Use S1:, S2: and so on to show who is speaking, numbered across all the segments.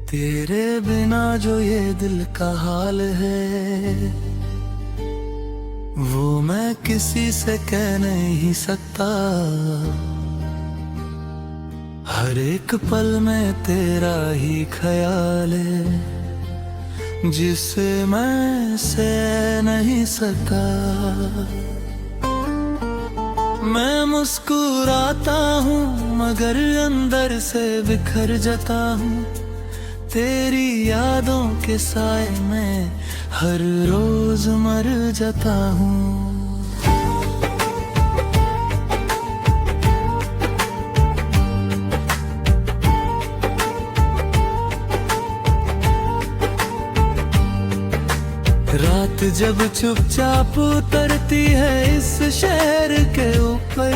S1: तेरे बिना जो ये दिल का हाल है वो मैं किसी से कह नहीं सकता। हर एक पल में तेरा ही ख्याल है जिसे मैं सह नहीं सका। मैं मुस्कुराता हूँ मगर अंदर से बिखर जाता हूँ। तेरी यादों के साए में हर रोज मर जाता हूँ। रात जब चुपचाप उतरती है इस शहर के ऊपर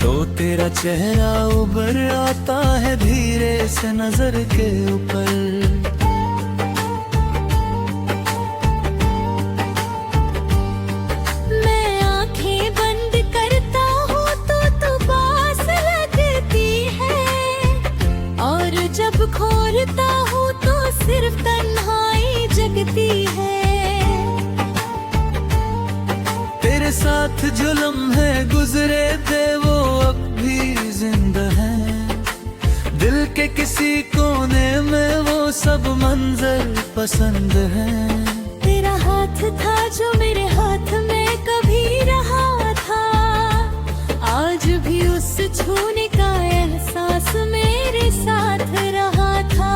S1: तो तेरा चेहरा उभर आता है धीरे से नजर के ऊपर।
S2: मैं आंखें बंद करता हूँ तो तू पास लगती है और जब खोलता हूँ तो सिर्फ तन्हाई जगती है।
S1: तेरे साथ जो लम्हे गुजरे थे वो अब भी जिंदा है। दिल के किसी कोने में वो सब मंजर पसंद है।
S2: तेरा हाथ था जो मेरे हाथ में कभी रहा था, आज भी उस छूने का एहसास मेरे साथ रहा था।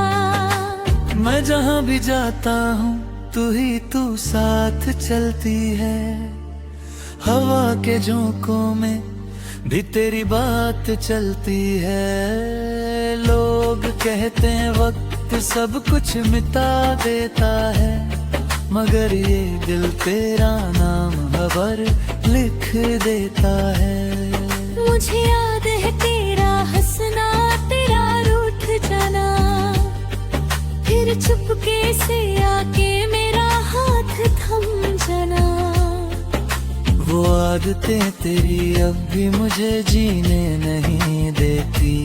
S1: मैं जहाँ भी जाता हूँ तू ही तू साथ चलती है। हवा के झोंकों में भी तेरी बात चलती है। लोग कहते हैं वक्त सब कुछ मिटा देता है मगर ये दिल तेरा नाम खबर लिख देता है।
S2: मुझे याद है तेरा हंसना, तेरा रूठ जाना, फिर चुपके से आके मेरा हाथ थम जाना।
S1: वो आदतें तेरी अब भी मुझे जीने नहीं देती।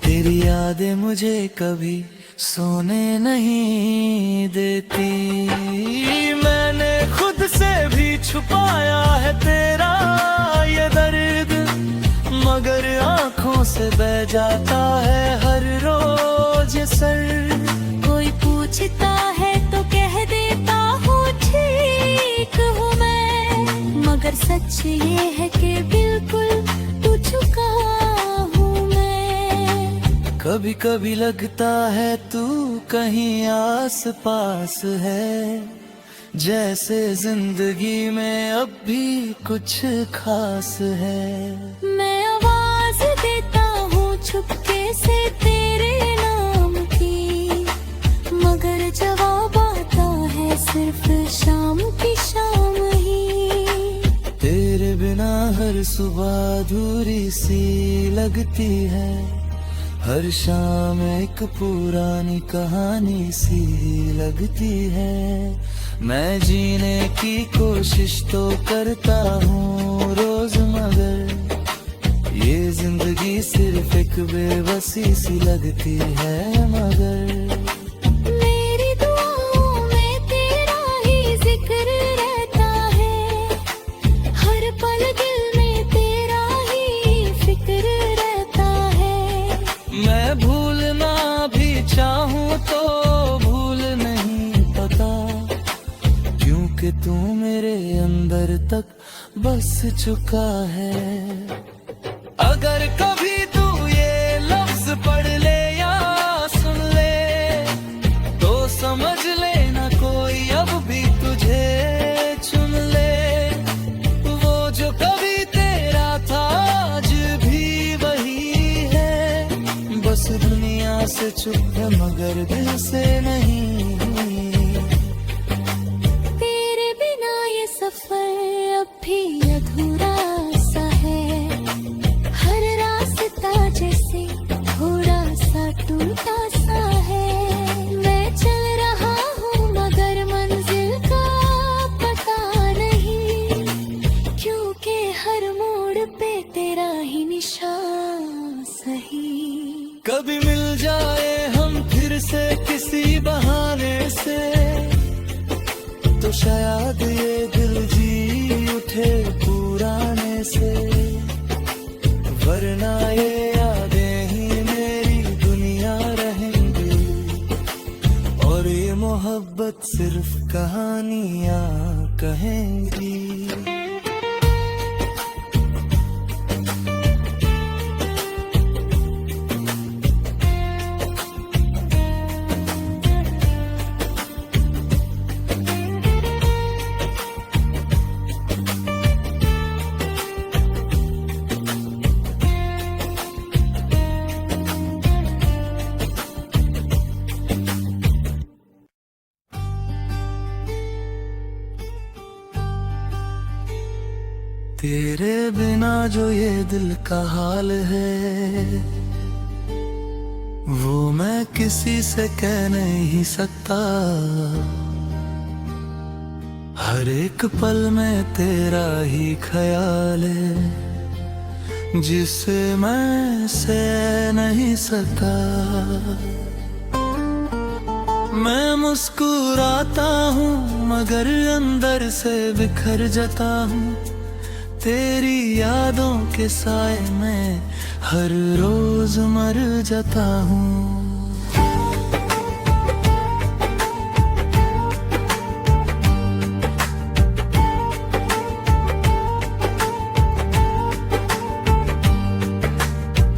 S1: तेरी यादें मुझे कभी सोने नहीं देती। मैंने खुद से भी छुपाया है तेरा ये दर्द मगर आंखों से बह जाता है हर रोज सर।
S2: कोई पूछता है तो कह देता हूँ ठीक हूँ मैं, मगर सच ये है कि बिल्कुल टूट चुका हूँ मैं।
S1: कभी कभी लगता है तू कहीं आस पास है, जैसे जिंदगी में अब भी कुछ खास है।
S2: मैं आवाज देता हूँ छुपके से तेरे नाम की, मगर जवाब आता है सिर्फ शाम की शाम ही।
S1: तेरे बिना हर सुबह अधूरी सी लगती है, हर शाम एक पुरानी कहानी सी लगती है। मैं जीने की कोशिश तो करता हूँ रोज मगर ये जिंदगी सिर्फ एक बेबसी सी लगती है। मगर
S2: मेरी दुआओं में तेरा ही जिक्र रहता है, हर पल दिल में तेरा ही फिक्र रहता है।
S1: मैं भूलना भी चाहूँ तो भूल नहीं पता, क्योंकि तू मेरे अंदर तक बस चुका है। अगर कभी तू ये लफ्ज पढ़ ले या सुन ले तो समझ लेना कोई अब भी तुझे चुन ले। वो जो कभी तेरा था आज भी वही है, बस दुनिया से चुप है मगर दिल से नहीं।
S2: तेरे बिना ये सफर अब भी अधूरा सा है, हर रास्ता जैसे थोड़ा सा टूटा सा है। मैं चल रहा हूँ मगर मंजिल का पता नहीं, क्योंकि हर मोड़ पे तेरा ही निशान सही।
S1: कभी मिल जाए हम फिर से शायद ये दिल जी उठे पुराने से, वरना ये यादें ही मेरी दुनिया रहेंगी, और ये मोहब्बत सिर्फ कहानियां कहेंगी। तेरे बिना जो ये दिल का हाल है, वो मैं किसी से कह नहीं सकता। हर एक पल में तेरा ही ख्याल है, जिसे मैं सह नहीं सकता। मैं मुस्कुराता हूँ मगर अंदर से बिखर जाता हूँ, तेरी यादों के साए में हर रोज मर जाता हूँ।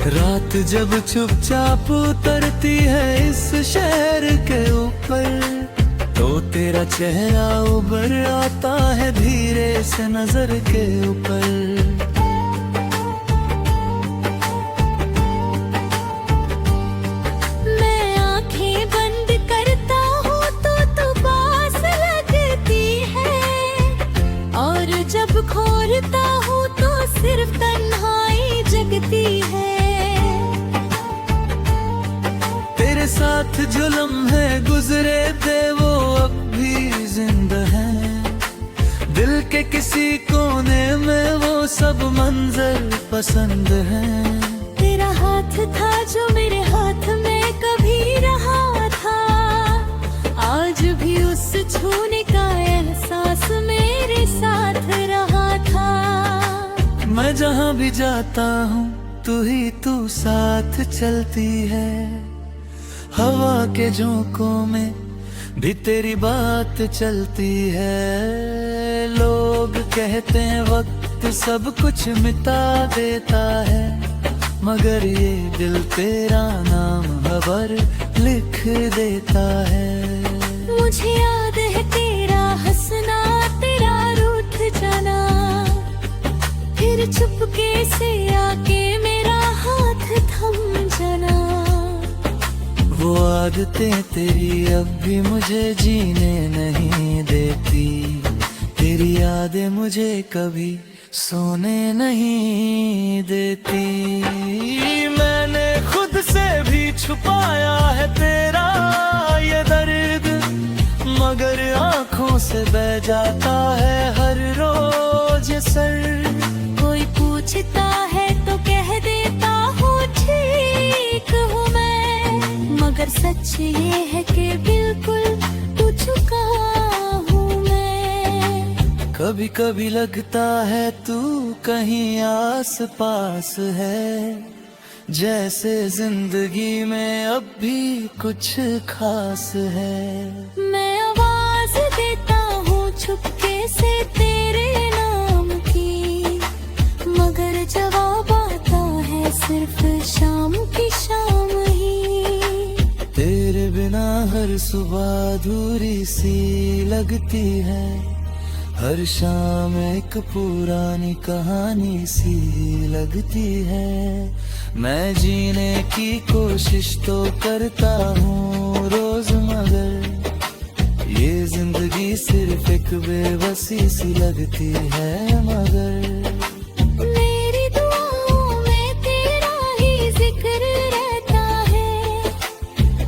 S1: रात जब चुपचाप उतरती है इस शहर के ऊपर, तो तेरा चेहरा उभर आता है धीरे से नजर के ऊपर।
S2: मैं आंखें बंद करता हूँ तो तू पास लगती है, और जब खोलता हूँ तो सिर्फ तन्हाई जगती है।
S1: तेरे साथ जो लम्हे गुजरे थे वो अब भी जिंदा हैं, दिल के किसी कोने में वो सब मंजर पसंद हैं।
S2: तेरा हाथ था जो मेरे हाथ में कभी रहा था, आज भी उस छूने का एहसास मेरे साथ रहा था।
S1: मैं जहाँ भी जाता हूँ तू ही तू साथ चलती है, हवा के झोंकों में भी तेरी बात चलती है। लोग कहते हैं वक्त सब कुछ मिटा देता है, मगर ये दिल तेरा नाम खबर लिख देता है।
S2: मुझे याद है तेरा हंसना, तेरा रूठ जाना, फिर चुपके से आके मेरा हाथ थम जाना।
S1: वो आदतें तेरी अब भी मुझे जीने नहीं देती, तेरी यादें मुझे कभी सोने नहीं देती। मैंने खुद से भी छुपाया है तेरा ये दर्द, मगर आंखों से बह जाता है हर रोज ये सर।
S2: कोई पूछता है तो कह देता हूँ ठीक हूँ मैं, मगर सच ये है कि बिल्कुल टूट चुका हूँ मैं।
S1: कभी कभी लगता है तू कहीं आस पास है, जैसे जिंदगी में अब भी कुछ खास है।
S2: मैं आवाज देता हूँ छुपके से तेरे नाम की, मगर जवाब आता है सिर्फ शाम की शाम ही।
S1: तेरे बिना हर सुबह अधूरी सी लगती है, हर शाम एक पुरानी कहानी सी लगती है। मैं जीने की कोशिश तो करता हूँ रोज, मगर ये जिंदगी सिर्फ एक बेबसी सी लगती है। मगर
S2: मेरी दुआओं में तेरा ही जिक्र रहता है,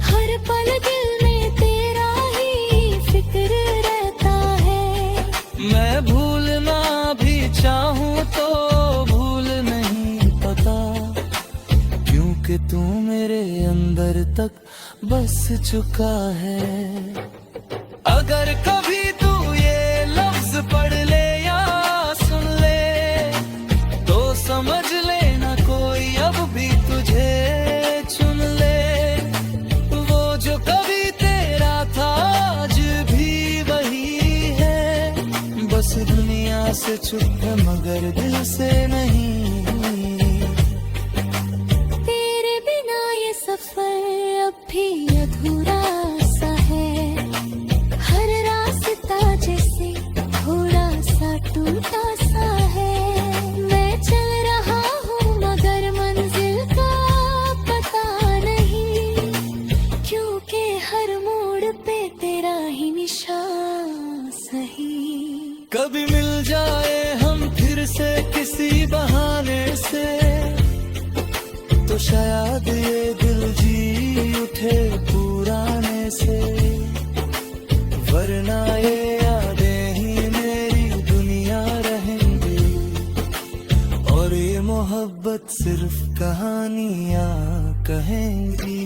S2: हर पल दिल में तेरा ही फिक्र रहता है।
S1: मैं भूलना भी चाहूँ तो भूल नहीं पाता, क्योंकि तू मेरे अंदर तक बस चुका है। अगर कभी तू ये समझ लेना कोई अब भी तुझे चुन ले। वो जो कभी तेरा था आज भी वही है, बस दुनिया से चुप है मगर दिल से नहीं।
S2: तेरे बिना ये सफर अब भी अधूरा सा है, हर रास्ता जैसे थोड़ा सा टूटा सा है। मैं चल रहा हूँ मगर मंजिल का पता नहीं, क्योंकि हर मोड़ पे तेरा ही निशान सही।
S1: कभी मिल जाए हम फिर से किसी बहाने से, तो शायद ये दिल जी उठे पुराने से। वरना ये यादें ही मेरी दुनिया रहेंगी, और ये मोहब्बत सिर्फ कहानियां कहेंगी।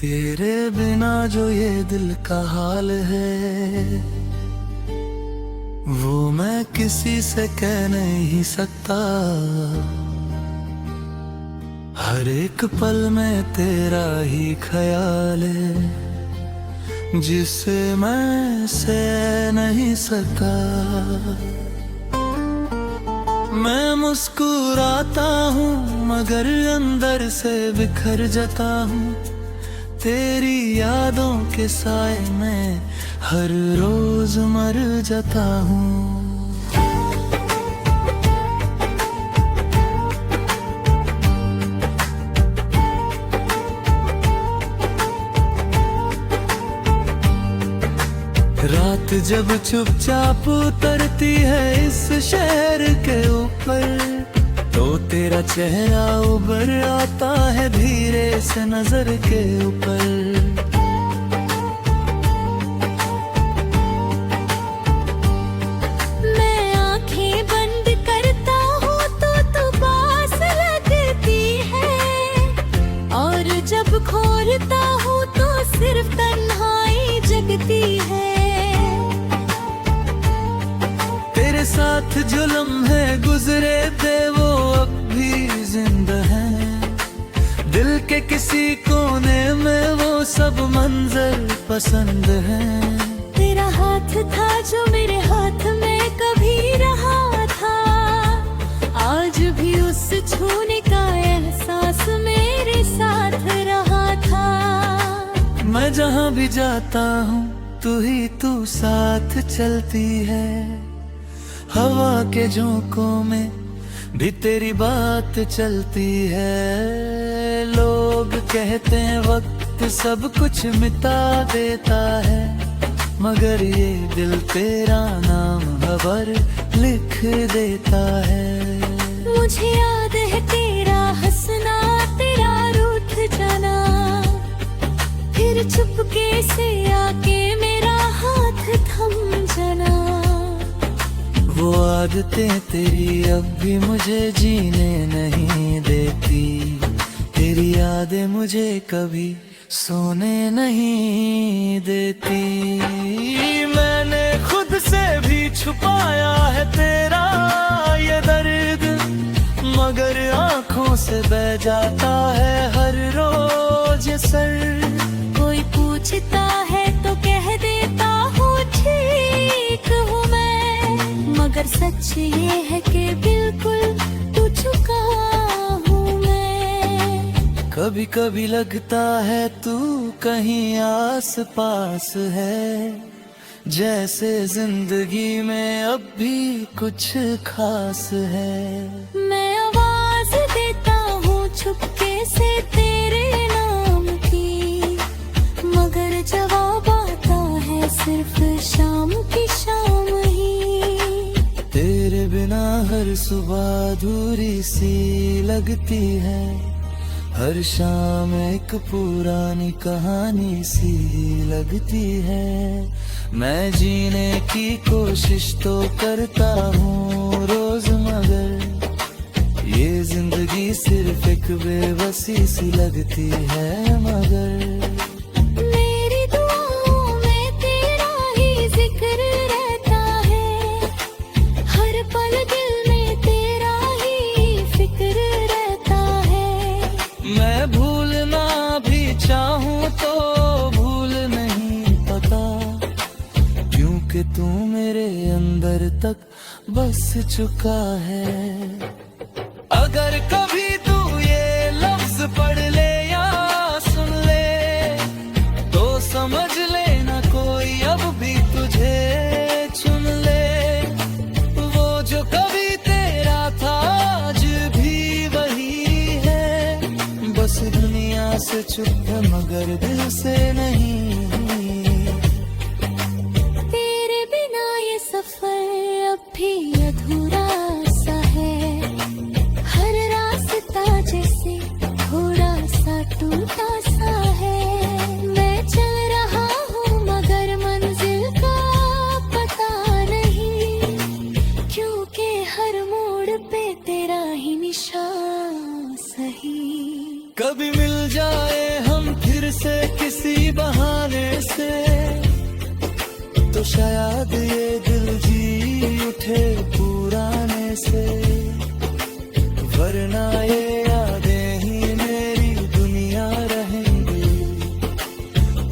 S1: तेरे बिना जो ये दिल का हाल है, वो मैं किसी से कह नहीं सकता। हर एक पल में तेरा ही ख्याल है, जिसे मैं सह नहीं सका। मैं मुस्कुराता हूँ मगर अंदर से बिखर जाता हूँ, तेरी यादों के साए में हर रोज मर जाता हूँ। रात जब चुपचाप उतरती है इस शहर के ऊपर, तो तेरा चेहरा उभर आता है धीरे से नजर के ऊपर।
S2: मैं आंखें बंद करता हूँ तो तू पास लगती है, और जब खोलता हूँ तो सिर्फ तन्हाई जगती है।
S1: तेरे साथ जो लम्हे गुजरे थे वो अब भी जिंदा हैं, दिल के किसी कोने में वो सब मंजर पसंद हैं।
S2: तेरा हाथ था जो मेरे हाथ में कभी रहा था, आज भी उस छूने का एहसास मेरे साथ रहा था।
S1: मैं जहाँ भी जाता हूँ तू ही तू साथ चलती है, हवा के झोंकों में भी तेरी बात चलती है। लोग कहते हैं वक्त सब कुछ मिटा देता है, मगर ये दिल तेरा नाम खबर लिख देता है।
S2: मुझे याद है तेरा हंसना, तेरा रूठ जाना, फिर चुपके से आके मेरा हाथ थम जाना।
S1: वो आदतें तेरी अब भी मुझे जीने नहीं देती, तेरी यादें मुझे कभी सोने नहीं देती। मैंने खुद से भी छुपाया है तेरा ये दर्द, मगर आंखों से बह जाता है हर रोज सर।
S2: कोई पूछता है तो कह देता हूँ ठीक हूँ मैं, मगर सच ये है कि बिल्कुल तू चुका हूँ मैं।
S1: कभी कभी लगता है तू कहीं आस पास है, जैसे जिंदगी में अब भी कुछ खास है।
S2: मैं आवाज देता हूँ छुपके से तेरे नाम की, मगर जवाब आता है सिर्फ शाम की शाम ही।
S1: तेरे बिना हर सुबह अधूरी सी लगती है, हर शाम एक पुरानी कहानी सी लगती है। मैं जीने की कोशिश तो करता हूँ रोज, मगर ये जिंदगी सिर्फ एक बेबसी सी लगती है। मगर
S2: मेरी दुआओं में तेरा ही जिक्र रहता है, हर पल दिल में तेरा ही फिक्र रहता है।
S1: मैं भूलना भी चाहूँ तो भूल नहीं पता, क्योंकि तू मेरे अंदर तक बस चुका है। अगर कभी तू ये लफ्ज पढ़ ले या सुन ले, तो समझ लेना कोई अब भी तुझे चुन ले। वो जो कभी तेरा था आज भी वही है, बस दुनिया से चुप है मगर दिल से नहीं।
S2: तेरे बिना ये सफर अब भी अधूरा सा है, हर रास्ता जैसे थोड़ा सा टूटा सा है। मैं चल रहा हूँ मगर मंजिल का पता नहीं, क्योंकि हर मोड़ पे तेरा ही निशान सही।
S1: कभी मिल जाए हम फिर से किसी बहाने से, तो शायद ये दिल जी उठे पुराने से। वरना ये यादें ही मेरी दुनिया रहेंगी,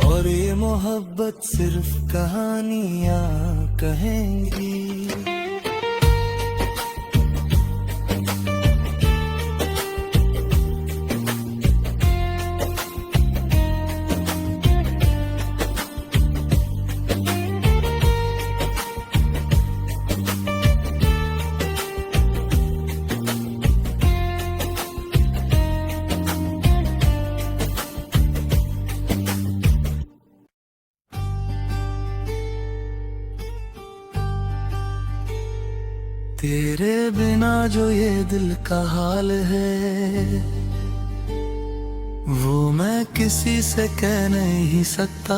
S1: और ये मोहब्बत सिर्फ कहानियां कहेंगी। तेरे बिना जो ये दिल का हाल है, वो मैं किसी से कह नहीं सकता।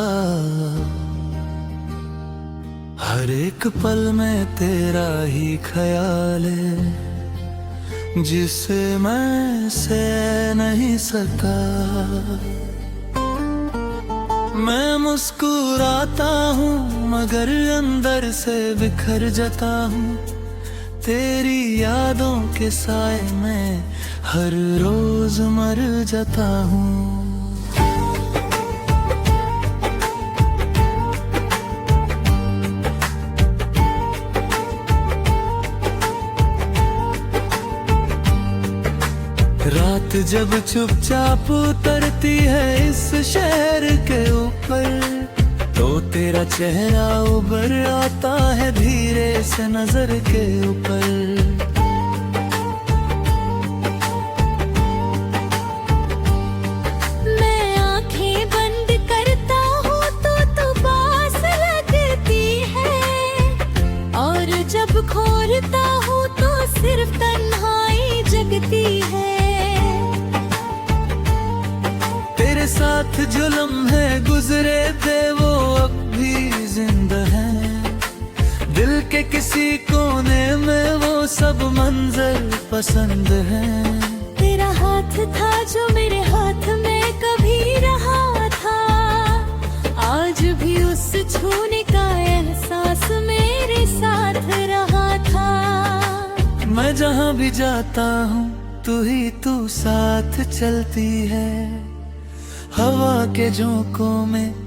S1: हर एक पल में तेरा ही ख्याल है, जिसे मैं सह नहीं सका। मैं मुस्कुराता हूँ मगर अंदर से बिखर जाता हूँ, तेरी यादों के साए में हर रोज मर जाता हूँ। रात जब चुपचाप उतरती है इस शहर के ऊपर, तो तेरा चेहरा उभर आता है धीरे से नजर के ऊपर।
S2: मैं आंखें बंद करता हूँ तो तू पास लगती है, और जब खोलता हूँ तो सिर्फ तन्हाई जगती है।
S1: तेरे साथ जो लम्हे गुजरे थे वो अब भी जिंदा हैं, दिल के किसी कोने में वो सब मंजर पसंद हैं।
S2: तेरा हाथ था जो मेरे हाथ में कभी रहा था, आज भी उस छूने का एहसास मेरे साथ रहा था।
S1: मैं जहाँ भी जाता हूँ तू ही तू साथ चलती है, हवा के झोंकों में